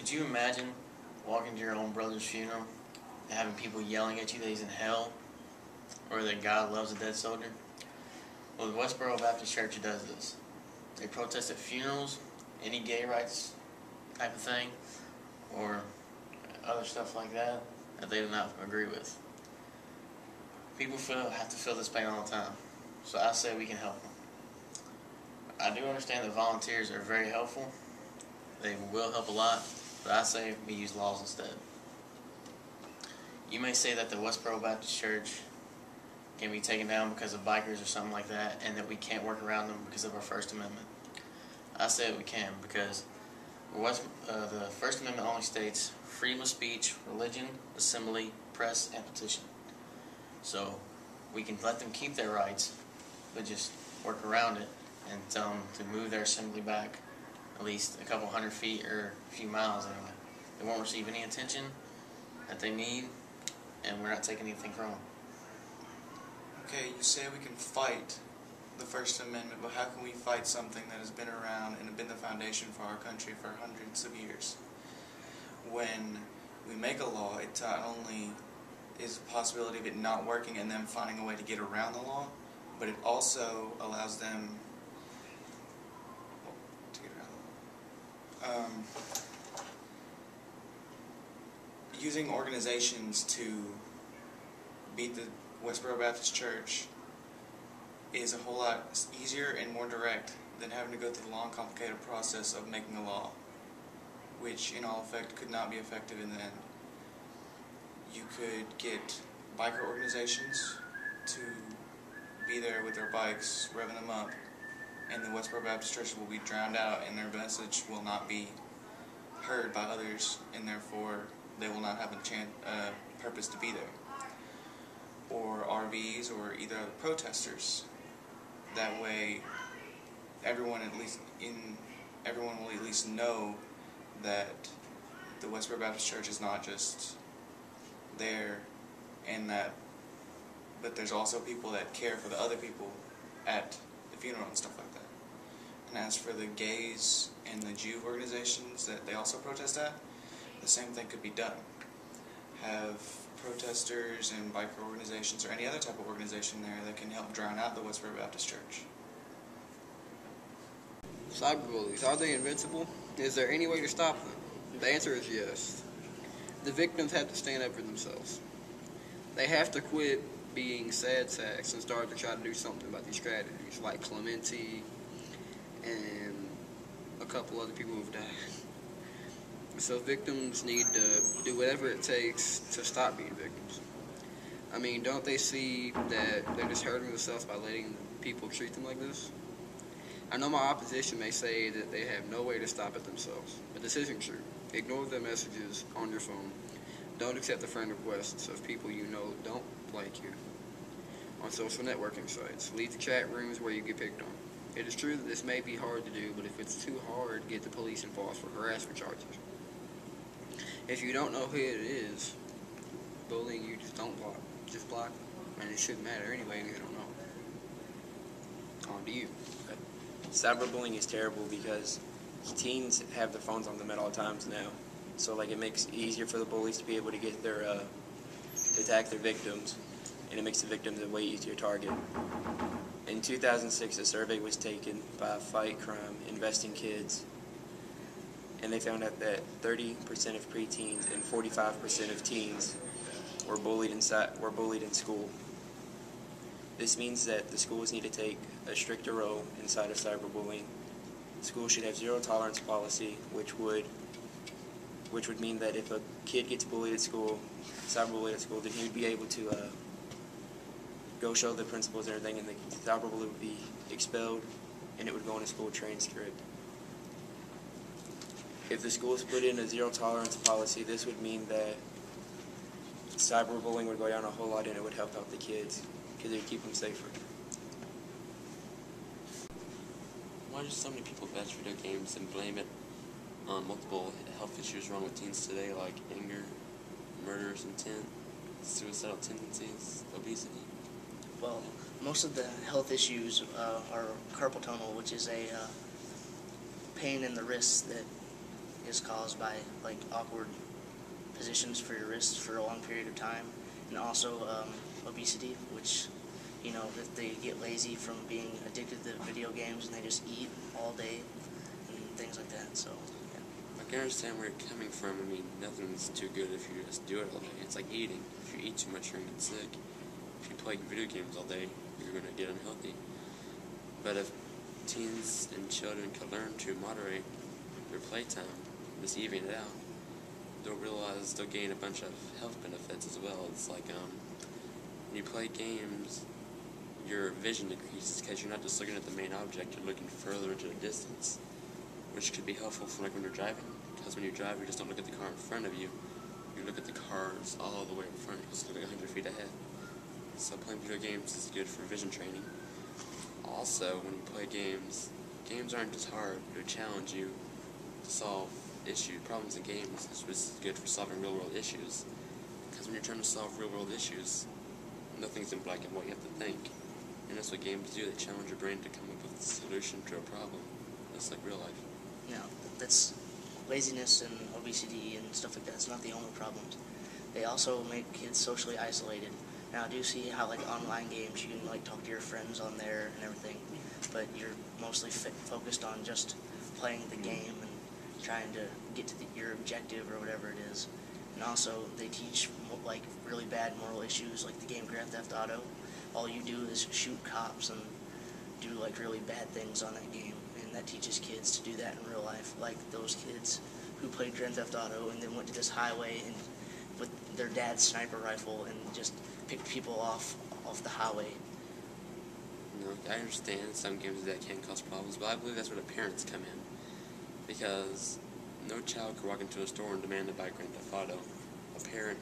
Could you imagine walking to your own brother's funeral and having people yelling at you that he's in hell or that God loves a dead soldier? Well, the Westboro Baptist Church does this. They protest at funerals, any gay rights type of thing, or other stuff like that they do not agree with. People have to feel this pain all the time, so I say we can help them. I do understand that volunteers are very helpful. They will help a lot, but I say we use laws instead. You may say that the Westboro Baptist Church can be taken down because of bikers or something like that, and that we can't work around them because of our First Amendment. I say we can, because the First Amendment only states freedom of speech, religion, assembly, press, and petition. So we can let them keep their rights, but just work around it and tell them to move their assembly back at least a couple 100 feet or a few miles anyway. They won't receive any attention that they need, and we're not taking anything from them. Okay, you say we can fight the First Amendment, but how can we fight something that has been around and been the foundation for our country for hundreds of years? When we make a law, it not only is a possibility of it not working and them finding a way to get around the law, but it also allows them to get around the law. Using organizations to beat the Westboro Baptist Church is a whole lot easier and more direct than having to go through the long, complicated process of making a law, which in all effect could not be effective in the end. You could get biker organizations to be there with their bikes, revving them up, and the Westboro Baptist Church will be drowned out and their message will not be heard by others, and therefore they will not have a purpose to be there. Or RVs, or either protesters. That way, everyone will at least know that the Westboro Baptist Church is not just there, but there's also people that care for the other people at the funeral and stuff like that. And as for the gays and the Jew organizations that they also protest at, the same thing could be done. Have protesters and biker organizations or any other type of organization there that can help drown out the Westboro Baptist Church. Cyberbullies, are they invincible? Is there any way to stop them? The answer is yes. The victims have to stand up for themselves. They have to quit being sad sacks and start to try to do something about these strategies, like Clementi and a couple other people who've died. So victims need to do whatever it takes to stop being victims. I mean, don't they see that they're just hurting themselves by letting people treat them like this? I know my opposition may say that they have no way to stop it themselves, but this isn't true. Ignore their messages on your phone. Don't accept the friend requests of people you know don't like you on social networking sites. Leave the chat rooms where you get picked on. It is true that this may be hard to do, but if it's too hard, get the police involved for harassment charges. If you don't know who it is bullying you, just don't block. Just block them. And it shouldn't matter anyway if you don't know. On to you. Okay. Cyberbullying is terrible because teens have their phones on them at all times now. So like it makes it easier for the bullies to be able to get their to attack their victims, and it makes the victims a way easier target. In 2006, a survey was taken by Fight Crime, Invest in Kids, and they found out that 30% of preteens and 45% of teens were bullied in school. This means that the schools need to take a stricter role inside of cyberbullying. Schools should have zero tolerance policy, which would mean that if a kid gets bullied at school, cyberbullied at school, then he would be able to go show the principals and everything, and the cyberbully would be expelled, and it would go on a school transcript. If the schools put in a zero tolerance policy, this would mean that cyberbullying would go down a whole lot, and it would help out the kids because it would keep them safer. Why do so many people bash video games and blame it on multiple health issues wrong with teens today, like anger, murderous intent, suicidal tendencies, obesity? Well, most of the health issues are carpal tunnel, which is a pain in the wrist that is caused by like awkward positions for your wrists for a long period of time, and also obesity, which, you know, if they get lazy from being addicted to video games and they just eat all day and things like that. So yeah. I can understand where you're coming from. I mean, nothing's too good if you just do it all day. It's like eating. If you eat too much, you're going to get sick. If you play video games all day, you're going to get unhealthy. But if teens and children could learn to moderate their playtime, just even it out, they'll realize they'll gain a bunch of health benefits as well. It's like when you play games, your vision decreases because you're not just looking at the main object, you're looking further into the distance, which could be helpful for like when you're driving, because when you drive, you just don't look at the car in front of you, you look at the cars all the way in front, you just look like 100 feet ahead. So playing video games is good for vision training. Also, when you play games, games aren't just hard, they challenge you to solve problems in games, which is good for solving real-world issues. Because when you're trying to solve real-world issues, nothing's in black and white, you have to think. And that's what games do, they challenge your brain to come up with a solution to a problem. That's like real life. You know, that's laziness and obesity and stuff like that. It's not the only problems. They also make kids socially isolated. Now, I do see how, like, online games, you can, like, talk to your friends on there and everything, but you're mostly focused on just playing the game and trying to get to your objective or whatever it is. And also, they teach, like, really bad moral issues, like the game Grand Theft Auto. All you do is shoot cops and do, like, really bad things on that game, and that teaches kids to do that in real life, like those kids who played Grand Theft Auto and then went to this highway and with their dad's sniper rifle and just picked people off the highway. You know, I understand some games that can cause problems, but I believe that's where the parents come in. Because no child can walk into a store and demand to buy Grand Theft Auto. A parent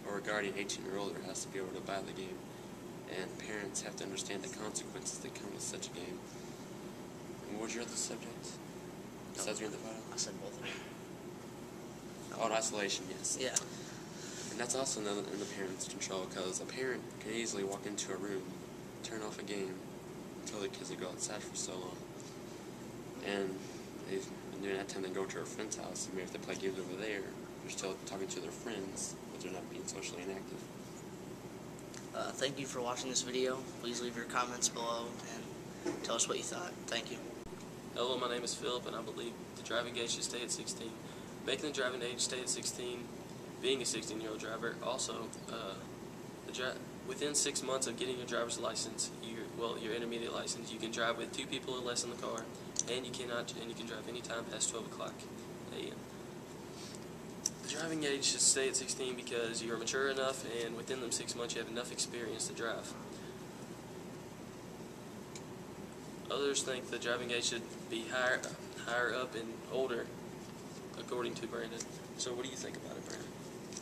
or a guardian 18 or older has to be able to buy the game. And parents have to understand the consequences that come with such a game. And what was your other subject? Besides Grand Theft Auto? I said both of them. Oh, and isolation, yes. Yeah. And that's also in the parents' control, because a parent can easily walk into a room, turn off a game, and tell the kids to go outside for so long. And during that time, they go to a friend's house, and maybe if they play games over there, they're still talking to their friends, but they're not being socially inactive. Thank you for watching this video. Please leave your comments below and tell us what you thought. Thank you. Hello, my name is Philip, and I believe the driving age should stay at 16. Making the driving age stay at 16, being a 16-year-old driver, also, within 6 months of getting your driver's license, your intermediate license, you can drive with 2 people or less in the car, and you can drive anytime past 12 o'clock a.m. The driving age should stay at 16 because you're mature enough, and within them 6 months you have enough experience to drive. Others think the driving age should be higher up and older, according to Brandon. So what do you think about it, Brandon?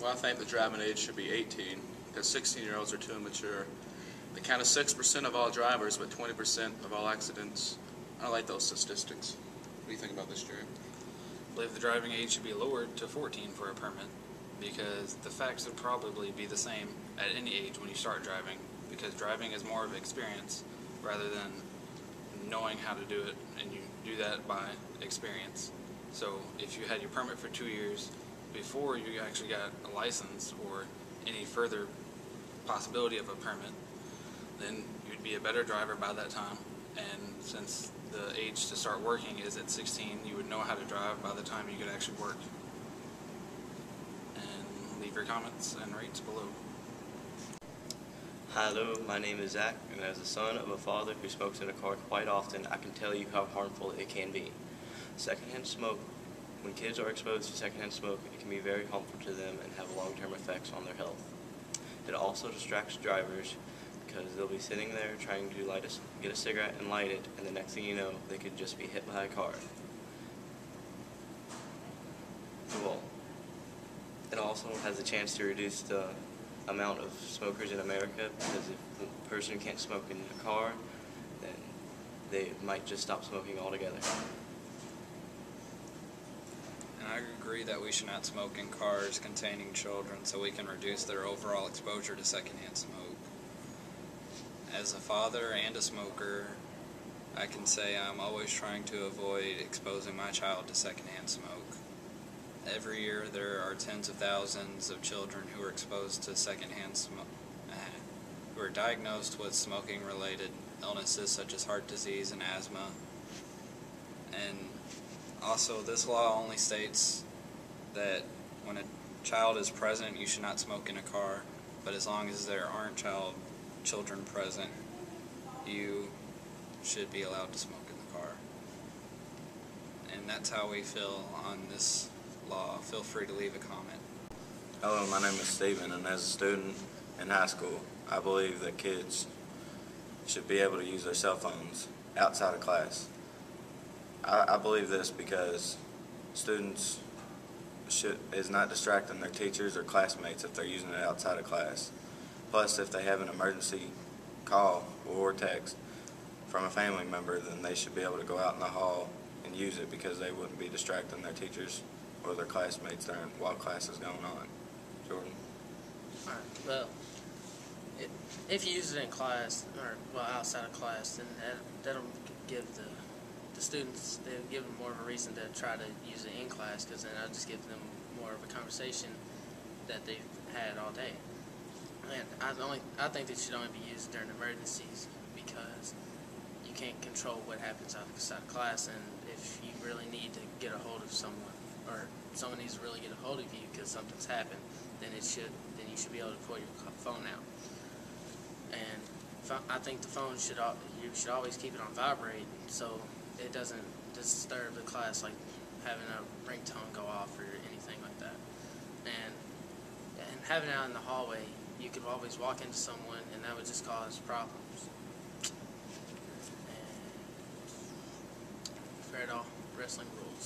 Well, I think the driving age should be 18 because 16-year-olds are too immature. They count as 6% of all drivers, but 20% of all accidents. I like those statistics. What do you think about this, Jerry? I believe the driving age should be lowered to 14 for a permit, because the facts would probably be the same at any age when you start driving, because driving is more of an experience rather than knowing how to do it, and you do that by experience. So if you had your permit for 2 years before you actually got a license or any further possibility of a permit, then you'd be a better driver by that time. And since the age to start working is at 16, you would know how to drive by the time you could actually work. And leave your comments and rates below. Hello, my name is Zach, and as the son of a father who smokes in a car quite often, I can tell you how harmful it can be. Secondhand smoke, when kids are exposed to secondhand smoke, it can be very harmful to them and have long-term effects on their health. It also distracts drivers because they'll be sitting there trying to get a cigarette and light it, and the next thing you know, they could just be hit by a car. Well, it also has a chance to reduce the amount of smokers in America, because if the person can't smoke in a car, then they might just stop smoking altogether. And I agree that we should not smoke in cars containing children so we can reduce their overall exposure to secondhand smoke. As a father and a smoker, I can say I'm always trying to avoid exposing my child to secondhand smoke. every year there are tens of thousands of children who are exposed to secondhand smoke, who are diagnosed with smoking-related illnesses such as heart disease and asthma. And also, this law only states that when a child is present, you should not smoke in a car, but as long as there aren't children present, you should be allowed to smoke in the car. And that's how we feel on this law. Feel free to leave a comment. Hello, my name is Steven, and as a student in high school, I believe that kids should be able to use their cell phones outside of class. I believe this because students is not distracting their teachers or classmates if they're using it outside of class. Plus, if they have an emergency call or text from a family member, then they should be able to go out in the hall and use it because they wouldn't be distracting their teachers or their classmates while class is going on. Jordan? Alright, well, if you use it in class, or outside of class, then that'll give the students, they'll give them more of a reason to try to use it in class, because then I'll just give them more of a conversation that they've had all day. And I think it should only be used during emergencies, because you can't control what happens outside of class, and if you really need to get a hold of someone, or someone needs to really get a hold of you because something's happened, then you should be able to pull your phone out. And I think the phone you should always keep it on vibrate so it doesn't disturb the class, like having a ringtone go off or anything like that. And having it out in the hallway, you could always walk into someone and that would just cause problems. And fair to all, wrestling rules.